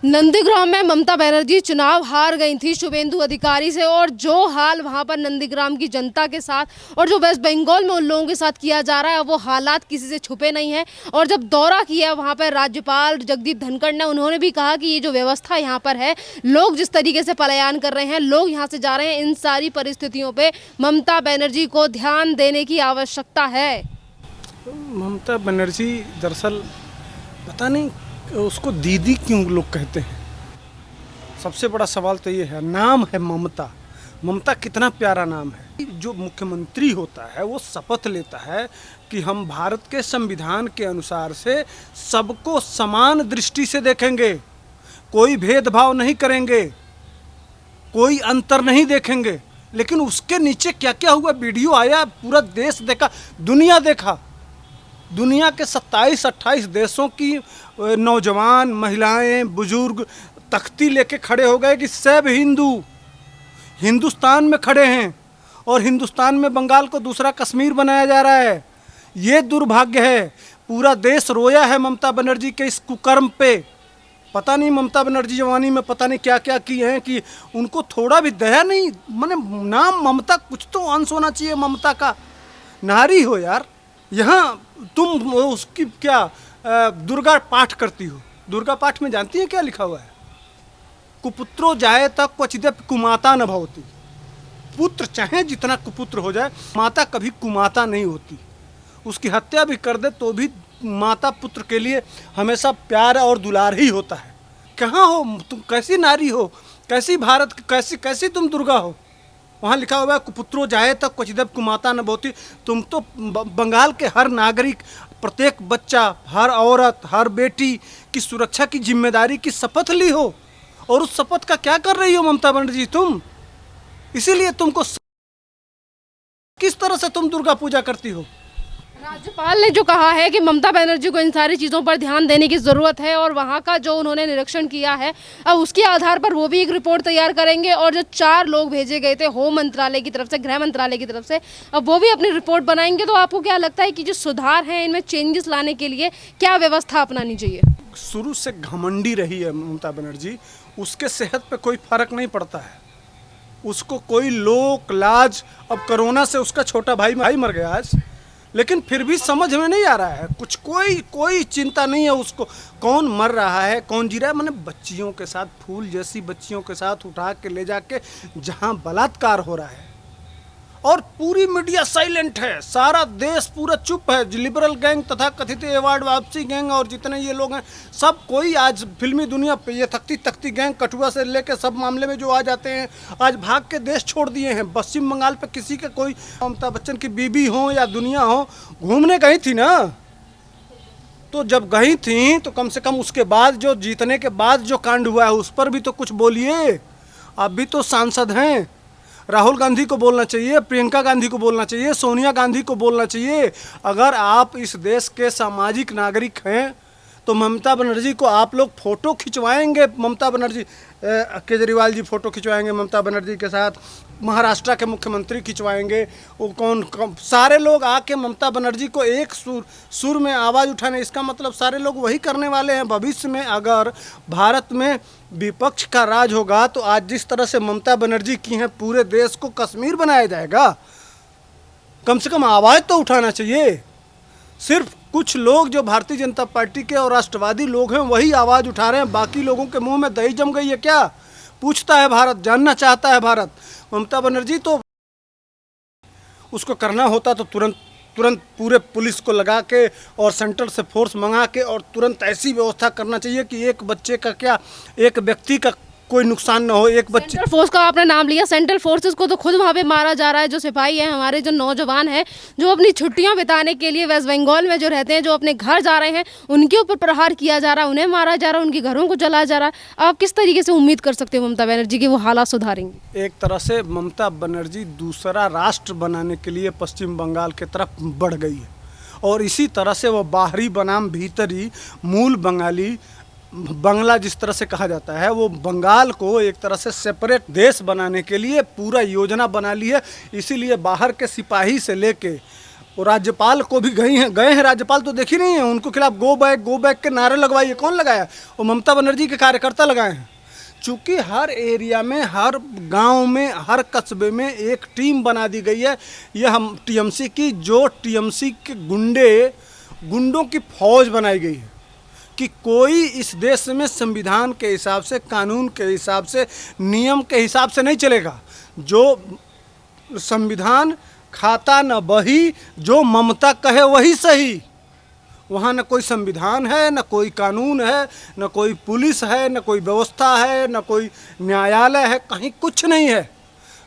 नंदीग्राम में ममता बनर्जी चुनाव हार गई थी शुभेंदु अधिकारी से, और जो हाल वहां पर नंदीग्राम की जनता के साथ और जो वेस्ट बंगाल में उन लोगों के साथ किया जा रहा है, वो हालात किसी से छुपे नहीं हैं। और जब दौरा किया वहां पर राज्यपाल जगदीप धनखड़ ने, उन्होंने भी कहा कि ये जो व्यवस्था यहाँ पर है, लोग जिस तरीके से पलायन कर रहे हैं, लोग यहाँ से जा रहे हैं, इन सारी परिस्थितियों पर ममता बनर्जी को ध्यान देने की आवश्यकता है। ममता बनर्जी दरअसल पता नहीं उसको दीदी क्यों लोग कहते हैं। सबसे बड़ा सवाल तो ये है, नाम है ममता। ममता कितना प्यारा नाम है। जो मुख्यमंत्री होता है वो शपथ लेता है कि हम भारत के संविधान के अनुसार से सबको समान दृष्टि से देखेंगे, कोई भेदभाव नहीं करेंगे, कोई अंतर नहीं देखेंगे। लेकिन उसके नीचे क्या क्या हुआ, वीडियो आया, पूरा देश देखा, दुनिया देखा। दुनिया के 27-28 देशों की नौजवान, महिलाएं, बुजुर्ग तख्ती लेके खड़े हो गए कि सब हिंदू हिंदुस्तान में खड़े हैं, और हिंदुस्तान में बंगाल को दूसरा कश्मीर बनाया जा रहा है। ये दुर्भाग्य है। पूरा देश रोया है ममता बनर्जी के इस कुकर्म पे। पता नहीं ममता बनर्जी जवानी में पता नहीं क्या क्या किए हैं कि उनको थोड़ा भी दया नहीं। माने नाम ममता, कुछ तो अंश होना चाहिए ममता का। नारी हो यार। यहाँ तुम उसकी क्या दुर्गा पाठ करती हो। दुर्गा पाठ में जानती है क्या लिखा हुआ है? कुपुत्रो जाए तक क्वचिदप कुमाता न भवती। पुत्र चाहे जितना कुपुत्र हो जाए, माता कभी कुमाता नहीं होती। उसकी हत्या भी कर दे तो भी माता पुत्र के लिए हमेशा प्यार और दुलार ही होता है। कहाँ हो तुम? कैसी नारी हो? कैसी भारत, कैसी कैसी तुम दुर्गा हो? वहाँ लिखा हुआ है कुपुत्रो जाए तक क्वचिदप कुमाता न भवती। तुम तो बंगाल के हर नागरिक, प्रत्येक बच्चा, हर औरत, हर बेटी की सुरक्षा की जिम्मेदारी की शपथ ली हो, और उस शपथ का क्या कर रही हो ममता बनर्जी तुम? इसीलिए तुमको किस तरह से तुम दुर्गा पूजा करती हो? राज्यपाल ने जो कहा है कि ममता बनर्जी को इन सारी चीज़ों पर ध्यान देने की ज़रूरत है, और वहाँ का जो उन्होंने निरीक्षण किया है, अब उसके आधार पर वो भी एक रिपोर्ट तैयार करेंगे। और जो 4 लोग भेजे गए थे होम मंत्रालय की तरफ से, गृह मंत्रालय की तरफ से, अब वो भी अपनी रिपोर्ट बनाएंगे। तो आपको क्या लगता है कि जो सुधार हैं, इनमें चेंजेस लाने के लिए क्या व्यवस्था अपनानी चाहिए? शुरू से घमंडी रही है ममता बनर्जी। उसके सेहत पे कोई फर्क नहीं पड़ता है, उसको कोई लोक लाज। अब कोरोना से उसका छोटा भाई मर गया आज, लेकिन फिर भी समझ में नहीं आ रहा है कुछ। कोई चिंता नहीं है उसको, कौन मर रहा है, कौन जी रहा है। मैंने बच्चियों के साथ, फूल जैसी बच्चियों के साथ उठा के ले जाके जहां बलात्कार हो रहा है, और पूरी मीडिया साइलेंट है, सारा देश पूरा चुप है। लिबरल गैंग तथा कथित अवार्ड वापसी गैंग और जितने ये लोग हैं, सब कोई आज फिल्मी दुनिया पे ये तख्ती गैंग, कठुआ से लेके सब मामले में जो आ जाते हैं, आज भाग के देश छोड़ दिए हैं। पश्चिम बंगाल पे किसी के कोई अमिताभ बच्चन की बीबी हो या दुनिया हो, घूमने गई थी ना, तो जब गई थी तो कम से कम उसके बाद, जो जीतने के बाद जो कांड हुआ है, उस पर भी तो कुछ बोलिए। आप भी तो सांसद हैं। राहुल गांधी को बोलना चाहिए, प्रियंका गांधी को बोलना चाहिए, सोनिया गांधी को बोलना चाहिए। अगर आप इस देश के सामाजिक नागरिक हैं तो ममता बनर्जी को आप लोग फोटो खिंचवाएंगे। ममता बनर्जी, केजरीवाल जी फोटो खिंचवाएंगे ममता बनर्जी के साथ, महाराष्ट्र के मुख्यमंत्री खिंचवाएंगे, वो कौन सारे लोग आके ममता बनर्जी को एक सुर में आवाज़ उठाने। इसका मतलब सारे लोग वही करने वाले हैं। भविष्य में अगर भारत में विपक्ष का राज होगा तो आज जिस तरह से ममता बनर्जी की हैं, पूरे देश को कश्मीर बनाया जाएगा। कम से कम आवाज़ तो उठाना चाहिए। सिर्फ कुछ लोग जो भारतीय जनता पार्टी के और राष्ट्रवादी लोग हैं, वही आवाज़ उठा रहे हैं। बाकी लोगों के मुंह में दही जम गई है क्या? पूछता है भारत, जानना चाहता है भारत। ममता बनर्जी तो उसको करना होता तो तुरंत पूरे पुलिस को लगा के और सेंट्रल से फोर्स मंगा के और तुरंत ऐसी व्यवस्था करना चाहिए कि एक बच्चे का क्या, एक व्यक्ति का कोई नुकसान ना हो। एक बच्चे, सेंट्रल फोर्स का आपने नाम लिया, सेंट्रल फोर्सेस को तो खुद वहाँ पे मारा जा रहा है। जो सिपाही हैं हमारे, जो नौजवान हैं, जो अपनी छुट्टियां बिताने के लिए वेस्ट बंगाल में जो रहते हैं, जो अपने घर जा रहे हैं, उनके ऊपर प्रहार किया जा रहा है, उन्हें मारा जा रहा है, उनके घरों को जलाया जा रहा है। आप किस तरीके से उम्मीद कर सकते हो ममता बनर्जी की वो हालात सुधारेंगी? एक तरह से ममता बनर्जी दूसरा राष्ट्र बनाने के लिए पश्चिम बंगाल की तरफ बढ़ गई है, और इसी तरह से वो बाहरी बनाम भीतरी, मूल बंगाली, बंगला जिस तरह से कहा जाता है, वो बंगाल को एक तरह से सेपरेट देश बनाने के लिए पूरा योजना बना ली है। इसीलिए बाहर के सिपाही से लेके वो राज्यपाल को भी गए हैं राज्यपाल तो देख ही नहीं है, उनको खिलाफ गो बैक के नारे लगवाइए, कौन लगाया? वो ममता बनर्जी के कार्यकर्ता लगाए हैं। चूँकि हर एरिया में, हर गांव में, हर कस्बे में एक टीम बना दी गई है, यह हम टीएमसी की, जो टीएमसी के गुंडों की फौज बनाई गई है कि कोई इस देश में संविधान के हिसाब से, कानून के हिसाब से, नियम के हिसाब से नहीं चलेगा। जो संविधान खाता न बही, जो ममता कहे वही सही। वहाँ न कोई संविधान है, न कोई कानून है, न कोई पुलिस है, न कोई व्यवस्था है, न कोई न्यायालय है, कहीं कुछ नहीं है।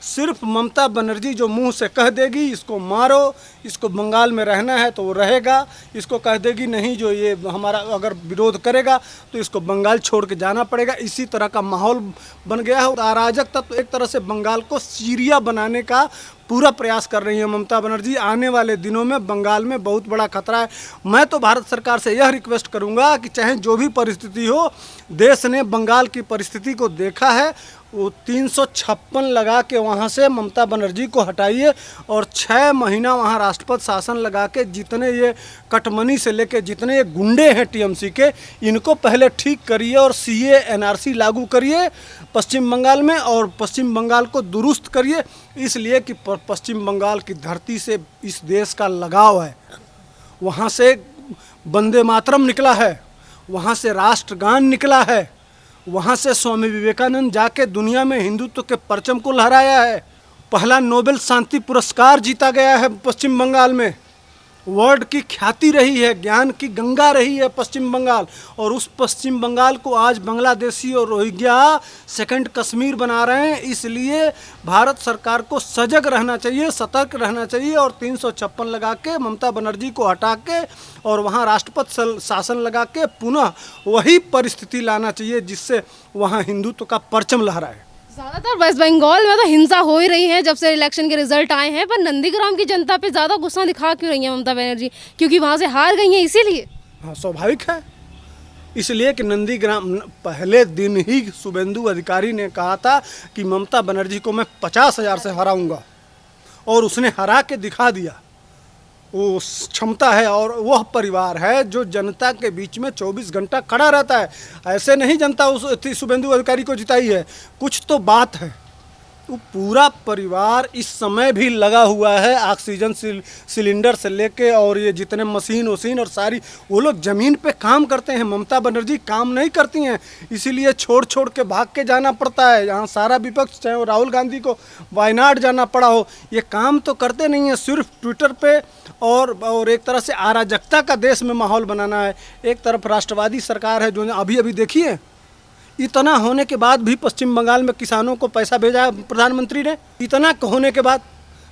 सिर्फ ममता बनर्जी जो मुंह से कह देगी इसको मारो, इसको बंगाल में रहना है तो वो रहेगा, इसको कह देगी नहीं जो ये हमारा अगर विरोध करेगा तो इसको बंगाल छोड़ के जाना पड़ेगा। इसी तरह का माहौल बन गया है। अराजक तत्व एक तरह से बंगाल को सीरिया बनाने का पूरा प्रयास कर रही है ममता बनर्जी। आने वाले दिनों में बंगाल में बहुत बड़ा खतरा है। मैं तो भारत सरकार से यह रिक्वेस्ट करूंगा कि चाहे जो भी परिस्थिति हो, देश ने बंगाल की परिस्थिति को देखा है, वो 356 लगा के वहाँ से ममता बनर्जी को हटाइए और 6 महीना वहाँ राष्ट्रपति शासन लगा के जितने ये कटमनी से लेके जितने ये गुंडे हैं टीएमसी के, इनको पहले ठीक करिए और सीए एनआरसी लागू करिए पश्चिम बंगाल में, और पश्चिम बंगाल को दुरुस्त करिए, इसलिए कि पश्चिम बंगाल की धरती से इस देश का लगाव है। वहाँ से वंदे मातरम निकला है, वहाँ से राष्ट्रगान निकला है, वहाँ से स्वामी विवेकानंद जाके दुनिया में हिंदुत्व के परचम को लहराया है। पहला नोबेल शांति पुरस्कार जीता गया है पश्चिम बंगाल में। वर्ल्ड की ख्याति रही है, ज्ञान की गंगा रही है पश्चिम बंगाल, और उस पश्चिम बंगाल को आज बांग्लादेशी और रोहिंग्या सेकंड कश्मीर बना रहे हैं। इसलिए भारत सरकार को सजग रहना चाहिए, सतर्क रहना चाहिए और 356 लगा के ममता बनर्जी को हटा के और वहाँ राष्ट्रपति शासन लगा के पुनः वही परिस्थिति लाना चाहिए जिससे वहाँ हिंदुत्व का परचम लहराए। ज़्यादातर वेस्ट बंगाल में तो हिंसा हो ही रही है जब से इलेक्शन के रिजल्ट आए हैं, पर नंदीग्राम की जनता पे ज़्यादा गुस्सा दिखा क्यों रही है ममता बनर्जी? क्योंकि वहाँ से हार गई हैं इसीलिए? हाँ, स्वाभाविक है। इसलिए कि नंदीग्राम पहले दिन ही शुभेंदु अधिकारी ने कहा था कि ममता बनर्जी को मैं 50,000 से हराऊंगा, और उसने हरा के दिखा दिया। वो क्षमता है और वह परिवार है जो जनता के बीच में 24 घंटा खड़ा रहता है। ऐसे नहीं जनता उस शुभेंदु अधिकारी को जिताई है, कुछ तो बात है। वो पूरा परिवार इस समय भी लगा हुआ है, ऑक्सीजन सिलेंडर से लेके और ये जितने मशीन और सारी, वो लोग ज़मीन पे काम करते हैं। ममता बनर्जी काम नहीं करती हैं, इसीलिए छोड़ के भाग के जाना पड़ता है। यहाँ सारा विपक्ष, चाहे वो राहुल गांधी को वायनाड जाना पड़ा हो, ये काम तो करते नहीं हैं। सिर्फ ट्विटर पे और एक तरह से अराजकता का देश में माहौल बनाना है। एक तरफ राष्ट्रवादी सरकार है जो अभी देखिए, इतना होने के बाद भी पश्चिम बंगाल में किसानों को पैसा भेजा है प्रधानमंत्री ने। इतना होने के बाद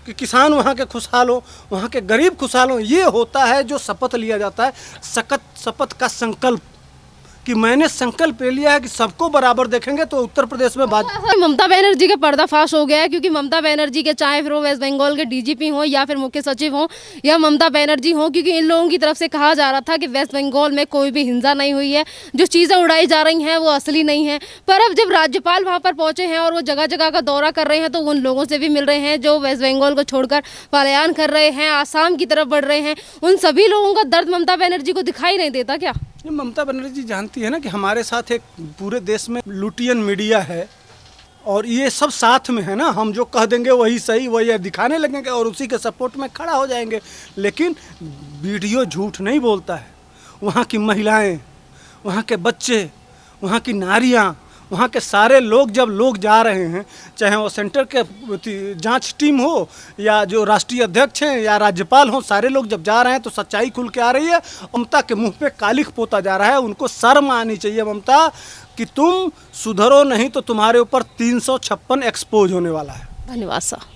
कि किसान वहाँ के खुशहाल हो, वहाँ के गरीब खुशहाल हो, ये होता है जो शपथ लिया जाता है। शपथ का संकल्प कि मैंने संकल्प ले लिया है कि सबको बराबर देखेंगे तो उत्तर प्रदेश में बात। ममता बनर्जी का पर्दाफाश हो गया है, क्योंकि ममता बनर्जी के चाहे फिर वो वेस्ट बंगाल के डीजीपी हो या फिर मुख्य सचिव हो या ममता बनर्जी हो, क्योंकि इन लोगों की तरफ से कहा जा रहा था कि वेस्ट बंगाल में कोई भी हिंसा नहीं हुई है, जो चीज़ें उड़ाई जा रही हैं वो असली नहीं है। पर अब जब राज्यपाल वहाँ पर पहुँचे हैं और वो जगह जगह का दौरा कर रहे हैं, तो उन लोगों से भी मिल रहे हैं जो वेस्ट बंगाल को छोड़कर पलायन कर रहे हैं, आसाम की तरफ बढ़ रहे हैं। उन सभी लोगों का दर्द ममता बनर्जी को दिखाई नहीं देता क्या? ये ममता बनर्जी जानती है ना कि हमारे साथ एक पूरे देश में लुटियन मीडिया है और ये सब साथ में है ना। हम जो कह देंगे वही सही, वही दिखाने लगेंगे और उसी के सपोर्ट में खड़ा हो जाएंगे। लेकिन वीडियो झूठ नहीं बोलता है। वहाँ की महिलाएं, वहाँ के बच्चे, वहाँ की नारियाँ, वहाँ के सारे लोग, जब लोग जा रहे हैं, चाहे वो सेंटर के जांच टीम हो या जो राष्ट्रीय अध्यक्ष हैं या राज्यपाल हो, सारे लोग जब जा रहे हैं तो सच्चाई खुल के आ रही है। ममता के मुंह पे कालिख पोता जा रहा है। उनको शर्म आनी चाहिए ममता कि तुम सुधरो नहीं तो तुम्हारे ऊपर 356 एक्सपोज होने वाला है। धन्यवाद सर।